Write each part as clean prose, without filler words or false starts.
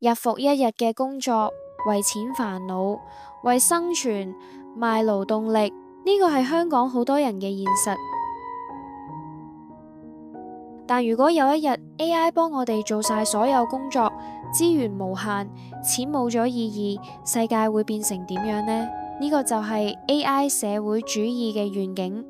日復一日嘅工作，為錢煩惱，為生存賣勞動力，呢個係香港好多人嘅現實。但如果有一日 AI 幫我哋做晒所有工作，資源無限，錢冇咗意義，世界會變成點樣呢？呢個就係 AI 社會主義嘅願景。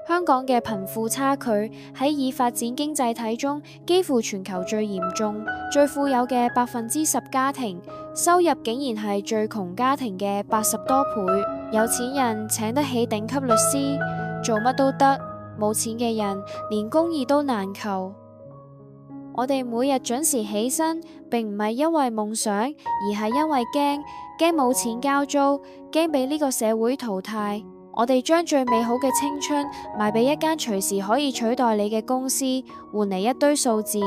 香港嘅貧富差距喺已發展經濟體中幾乎全球最嚴重，最富有嘅10%家庭收入竟然係最窮家庭嘅80多倍。有錢人請得起頂級律師，做乜都得，冇錢嘅人連公義都難求。我哋每日準時起身，並唔係因為夢想，而係因為驚冇錢交租，驚俾呢個社會淘汰。我哋將最美好嘅青春賣俾一間隨時可以取代你嘅公司，換嚟一堆數字，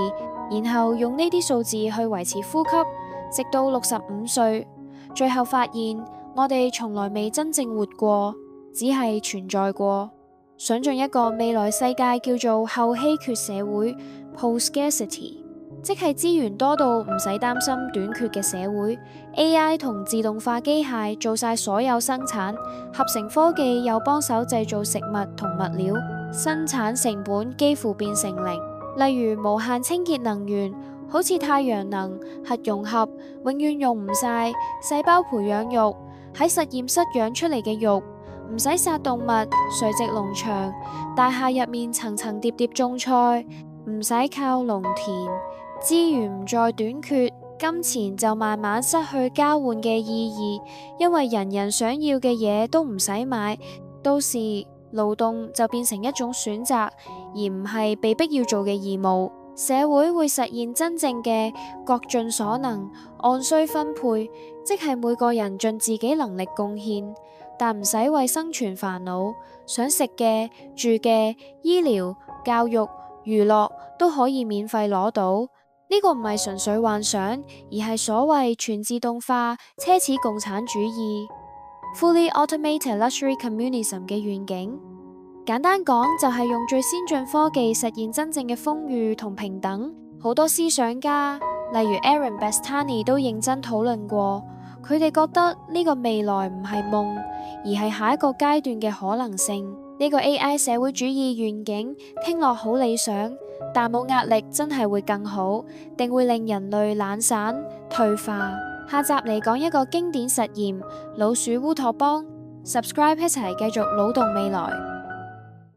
然後用呢啲數字去維持呼吸，直到65歲，最後發現我哋從來未真正活過，只係存在過。想象一個未來世界叫做後稀缺社會 （post-scarcity）， 即係資源多到唔使擔心短缺嘅社會。AI 同自動化機械做晒所有生產，合成科技又幫手製造食物同物料，生產成本幾乎變成零。例如無限清潔能源，好似太陽能、核融合，永遠用唔晒。細胞培養肉，喺實驗室養出嚟嘅肉，唔使殺動物，垂直農場，大廈入面層層疊疊種菜，唔使靠農田，資源唔再短缺，金錢就慢慢失去交換嘅意義，因為人人想要嘅嘢都唔使買，到時勞動就變成一種選擇，而唔係被逼要做嘅義務。社會會實現真正嘅各盡所能，按需分配，即係每個人盡自己能力貢獻，但唔使為生存煩惱，想食嘅、住嘅、醫療、教育、娛樂都可以免費攞到。呢個唔係純粹幻想，而係所謂全自動化奢侈共產主義 （Fully Automated Luxury Communism） 嘅願景。簡單講，就係用最先進科技實現真正嘅豐裕同平等。好多思想家，例如 Aaron Bastani 都認真討論過，佢哋覺得呢個未來唔係夢，而係下一個階段嘅可能性。呢個 AI 社會主義願景聽落好理想，但冇壓力真係會更好，定會令人類懶散退化。下集嚟講一個經典實驗——老鼠烏托邦。Subscribe 一齊繼續腦洞未來。